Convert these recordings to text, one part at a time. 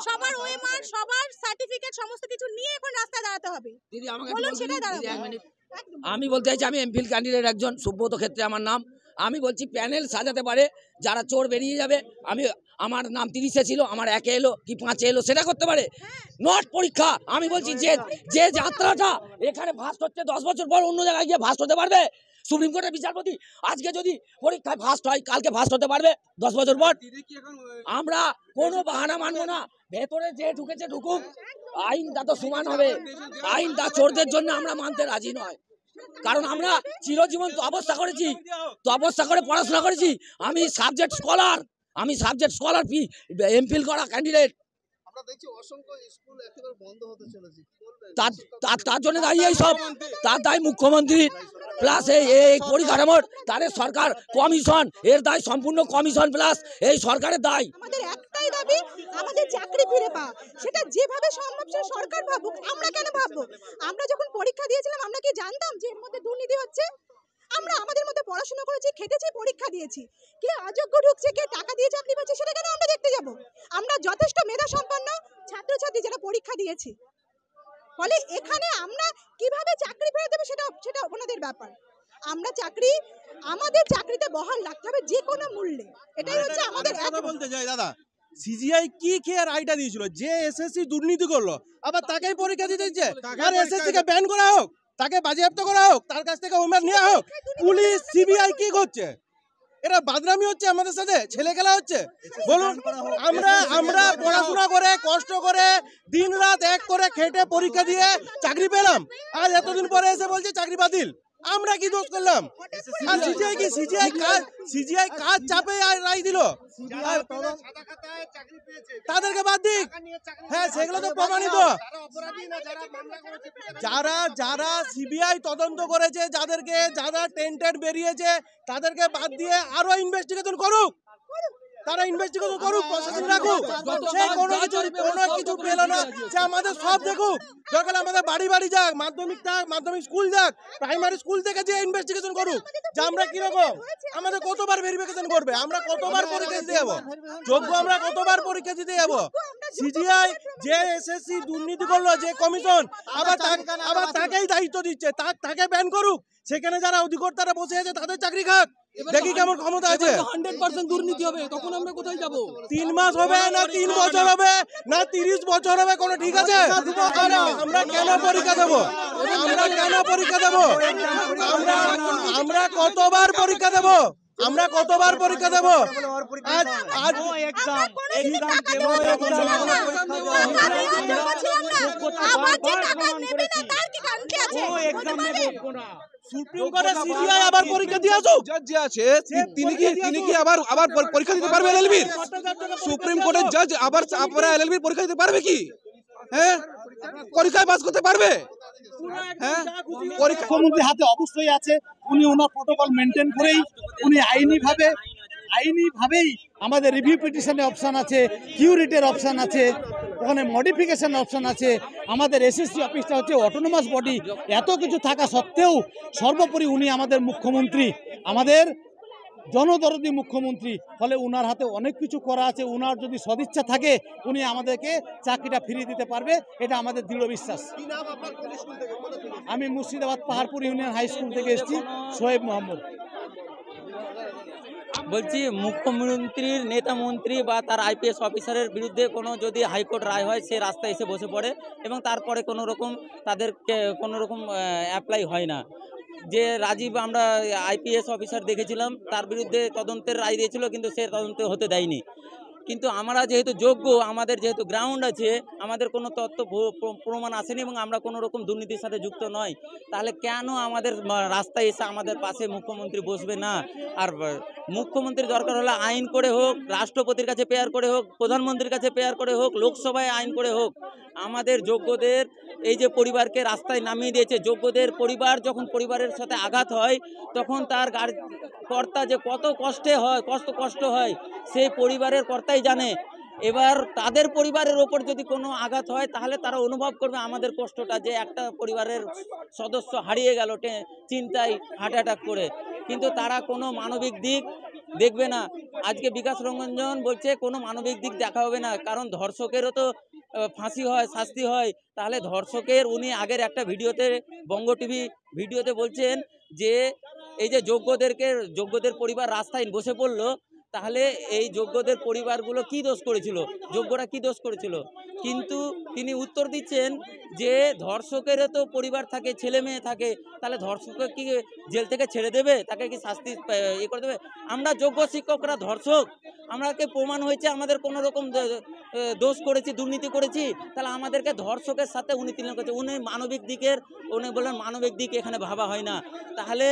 সবার ওএমআর, সবার সার্টিফিকেট সমস্ত কিছু নিয়ে এখন রাস্তায় দাঁড়াতে হবে। দিদি আমাকে বলুন সেটাই দাঁড়াবো। আমি বলতে চাইছি, আমি এমফিল ক্যান্ডিডেট একজন, সুব্রত ক্ষেত্রে আমার নাম। আমি বলছি প্যানেল সাজাতে পারে, যারা চোর বেরিয়ে যাবে। আমার নাম 30-এ ছিল, আমার 1-এ এলো কি 5-এ এলো, সেটা করতে পারে। নট পরীক্ষা। আমি বলছি যে যাত্রাটা এখানে ফার্স্ট হচ্ছে 10 বছর পর অন্য জায়গায় গিয়ে ফার্স্ট হতে পারবে। সুপ্রিম কোর্টের বিচারপতি আজকে যদি পরীক্ষায় ফার্স্ট হয়, কালকে ফার্স্ট হতে পারবে 10 বছর পর। আমরা কোনো বাহানা মানবো না। ভেতরে যে ঢুকেছে ঢুকুক, আইনটা তো সমান হবে। আইনটা চোরদের জন্য আমরা মানতে রাজি নয়, কারণ আমরা চিরজীবন তপস্যা করেছি, তপস্যা করে পড়াশোনা করেছি। আমি সাবজেক্ট স্কলার, এমফিল করা ক্যান্ডিডেট। তার জন্য দাঁড়িয়ে সব, তার দায় মুখ্যমন্ত্রী প্লাস এই পরিকাঠামোর, তাদের সরকার কমিশন, এর দায় সম্পূর্ণ কমিশন প্লাস এই সরকারের দায়। আমাদের একটাই দাবি, আমাদের চাকরি ফিরে পাওয়া। সেটা যেভাবে সম্ভব সে সরকার ভাবুক, আমরা কেন ভাববো? আমরা যখন পরীক্ষা দিয়েছিলাম আমরা কি জানতাম যে এর মধ্যে দুর্নীতি হচ্ছে? আমরা আমাদের মধ্যে পড়াশোনা করেছি, খেটেছি, পরীক্ষা দিয়েছি। কে অযোগ্য ঢুকছে, কে টাকা দিয়ে চাকরি পাচ্ছে, সেটা কেন আমরা দেখতে যাব? আমরা যথেষ্ট মেধা সম্পন্ন ছাত্রছাত্রী যারা পরীক্ষা দিয়েছি। ফলে এখানে আমরা কিভাবে চাকরি ফেরত দেবো সেটা ওনাদের ব্যাপার। আমাদের চাকরিতে বহাল রাখতে হবে যে কোনো মূল্যে। এটাই হচ্ছে আমাদের। কথা বলতে চাই দাদা, সিজিআই কি খেয়ে রায়টা দিয়েছিল? যে এসএসসি দুর্নীতি করলো আবার তাকেই পরীক্ষা দিতে দিচ্ছে। আর এসএসসি কে ব্যান করা হোক, তাকে বাজেয়াপ্ত করা হোক, তার কাছ থেকে ওমের নেওয়া হোক। পুলিশ সিবিআই কি করছে? এরা বাদরামি হচ্ছে আমাদের সাথে, ছেলে খেলা হচ্ছে। বলুন, আমরা পড়াশোনা করে কষ্ট করে দিন রাত এক করে খেটে পরীক্ষা দিয়ে চাকরি পেলাম, আর এতদিন পরে এসে বলছে চাকরি বাতিল। আমরা কি দোষ করলাম? আর সিজিআই কাজ চাপে রায় দিল, তাদেরকে বাদ দিক। হ্যাঁ, সেগুলো তো প্রমাণিত। যারা সিবিআই তদন্ত করেছে, যারা টেন্টেড বেরিয়েছে, তাদেরকে বাদ দিয়ে আরো ইনভেস্টিগেশন করুক। তারা ইনভেস্টিগেশন করুক, প্রসেসিং রাখুক। সে কোনো কিছু পেল না, সে আমাদের সব দেখুক। দরকার আমাদের বাড়ি বাড়ি যাক, মাধ্যমিক স্কুল যাক, প্রাইমারি স্কুল থেকে যে ইনভেস্টিগেশন করুক যে আমরা কিরকম, আমাদের কতবার ভেরিফিকেশন করবে, আমরা কতবার পরীক্ষা দিতে যাবো, যোগ্য আমরা কতবার পরীক্ষা দিতে যাবো। সিজিআই যে এসএসসি দুর্নীতি করলো, যে কমিশন, আবার তাকেই দায়িত্ব দিচ্ছে, তাকে ব্যান করুক। সেখানে যারা অধিকর্তারা বসে আছে তাদের চাকরি খাক, দেখি কেমন ক্ষমতা আছে। 100% দুর্নীতি হবে, তখন আমরা কোথায় যাব? 3 মাস হবে না 3 বছর হবে না 30 বছর হবে, কোনো ঠিক আছে? আমরা কেন পরীক্ষা দেবো? আমরা কতবার পরীক্ষা দেবো? সুপ্রিম কোর্টে সিবিআই আবার পরীক্ষা দিয়ে আসুক। জজ যে আছে তিনি কি আবার পরীক্ষা দিতে পারবে এলএলবির? সুপ্রিম কোর্টের জজ আবার এলএলবির পরীক্ষা দিতে পারবে কি? হ্যাঁ, পরীক্ষায় পাস করতে পারবে? হ্যাঁ, মুখ্যমন্ত্রীর হাতে অবশ্যই আছে। উনি ওনার প্রোটোকল মেনটেন করেই উনি আইনিভাবেই আমাদের রিভিউ পিটিশনের অপশান আছে, কিউরিটের অপশান আছে, ওখানে মডিফিকেশন অপশান আছে। আমাদের এসএসসি অফিসটা হচ্ছে অটোনোমাস বডি। এত কিছু থাকা সত্ত্বেও সর্বোপরি উনি আমাদের মুখ্যমন্ত্রী, আমাদের জনদরদি মুখ্যমন্ত্রী। ফলে উনার হাতে অনেক কিছু করা আছে। উনার যদি সদিচ্ছা থাকে উনি আমাদেরকে চাকরিটা ফিরিয়ে দিতে পারবে, এটা আমাদের দৃঢ় বিশ্বাস। আমি Murshidabad Paharpur union high school থেকে এসেছি, সোহেব মোহাম্মদ। বলছি, মুখ্যমন্ত্রীর নেতা মন্ত্রী বা তার আইপিএস অফিসারের বিরুদ্ধে কোনো যদি হাইকোর্ট রায় হয়, সে রাস্তায় এসে বসে পড়ে এবং তারপরে কোনো রকম তাদেরকে কোনো রকম অ্যাপ্লাই হয় না। যে রাজীব আমরা আইপিএস অফিসার দেখেছিলাম, তার বিরুদ্ধে তদন্তের রায় দিয়েছিল, কিন্তু সে তদন্ত হতে দেয়নি। কিন্তু আমরা যেহেতু যোগ্য, আমাদের যেহেতু গ্রাউন্ড আছে, আমাদের কোনো তথ্য প্রমাণ আসেনি এবং আমরা কোনো রকম দুর্নীতির সাথে যুক্ত নয়, তাহলে কেন আমাদের রাস্তায় এসে আমাদের পাশে মুখ্যমন্ত্রী বসবে না? আর মুখ্যমন্ত্রীর দরকার হলে আইন করে হোক, রাষ্ট্রপতির কাছে পেয়ার করে হোক, প্রধানমন্ত্রীর কাছে পেয়ার করে হোক, লোকসভায় আইন করে হোক। আমাদের যোগ্যদের এই যে পরিবারকে রাস্তায় নামিয়ে দিয়েছে, যোগ্যদের পরিবার যখন পরিবারের সাথে আঘাত হয় তখন তার কর্তা যে কত কষ্ট হয় সেই পরিবারের কর্তাই জানে। এবার তাদের পরিবারের ওপর যদি কোনো আঘাত হয় তাহলে তারা অনুভব করবে আমাদের কষ্টটা, যে একটা পরিবারের সদস্য হারিয়ে গেল চিন্তায় হার্ট অ্যাটাক করে। কিন্তু তারা কোনো মানবিক দিক দেখবে না। আজকে বিকাশ রঞ্জন বলছে কোনো মানবিক দিক দেখা হবে না, কারণ ধর্ষকেরও তো ফাঁসি হয়, শাস্তি হয়। তাহলে ধর্ষকের উনি আগের একটা ভিডিওতে, বঙ্গ টিভি ভিডিওতে বলছেন যে এই যে যোগ্যদের পরিবার রাস্তায় বসে পড়লো, তাহলে এই যোগ্যদের পরিবারগুলো কি দোষ করেছিল, যোগ্যরা কি দোষ করেছিল? কিন্তু তিনি উত্তর দিচ্ছেন যে ধর্ষকেরও তো পরিবার থাকে, ছেলে মেয়ে থাকে, তাহলে ধর্ষককে কি জেল থেকে ছেড়ে দেবে, তাকে কি শাস্তি করে দেবে? আমরা যোগ্য শিক্ষকরা ধর্ষক, আমাকে প্রমাণ হয়েছে আমাদের কোনো রকম দোষ করেছি, দুর্নীতি করেছি, তাহলে আমাদেরকে ধর্ষকের সাথে উনি তুলনা করছে। উনি বললেন মানবিক দিক এখানে ভাবা হয় না। তাহলে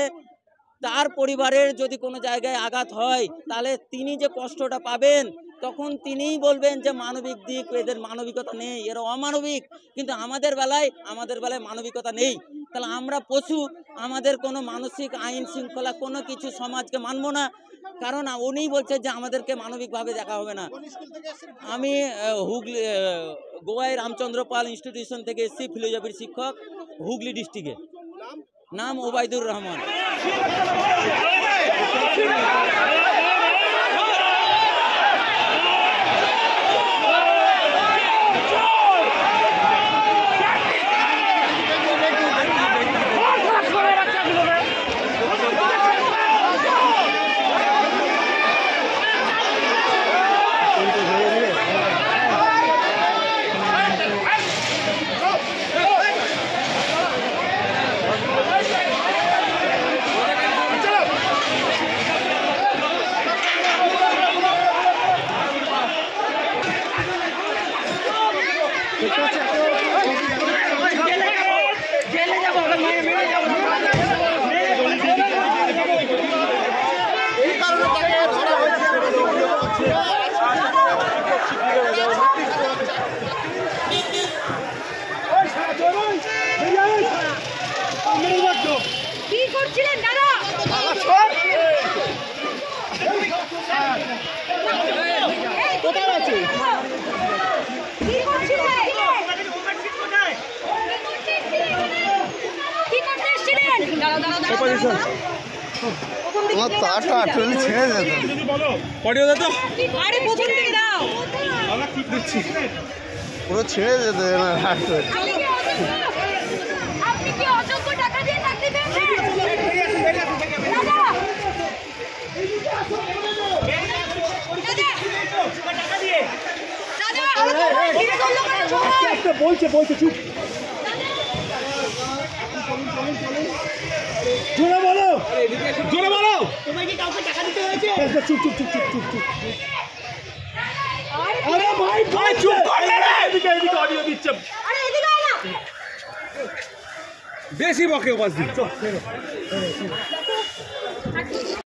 তার পরিবারের যদি কোনো জায়গায় আঘাত হয়, তাহলে তিনি যে কষ্টটা পাবেন, তখন তিনিই বলবেন যে মানবিক দিক, এদের মানবিকতা নেই, এরা অমানবিক। কিন্তু আমাদের বেলায় মানবিকতা নেই। তাহলে আমরা পশু, আমাদের কোনো মানসিক আইন শৃঙ্খলা কোনো কিছু সমাজকে মানব না, কারণ উনিই বলছে যে আমাদেরকে মানবিকভাবে দেখা হবে না। আমি গোয়ায় রামচন্দ্র পাল ইনস্টিটিউশন থেকে এসেছি, ফিলোজফির শিক্ষক, হুগলি ডিস্ট্রিক্টে। নাম ওবায়দুর রহমান। কি করছিলেন দাদা? কোথায় আছে? কি করছিলেন? কি করতে এসেছিলেন? আমার তারটা আটকে ছেড়ে যেত। আরে প্রথম থেকে দাও। পুরো ছেড়ে যেত না। আপনি কি অযোগ্য টাকা দিয়ে চাকরি পেয়েছেন? দাদা বলছে চুপ। জোরে বলো। তোমায় কি কাউকে টাকা দিতে হয়েছে? চুপ। আরে ভাই চুপ কর না। এদিকে অডিও দিচ্ছে। আরে এদিকে আয় না। বেশি বকে বাস দিচ্ছ।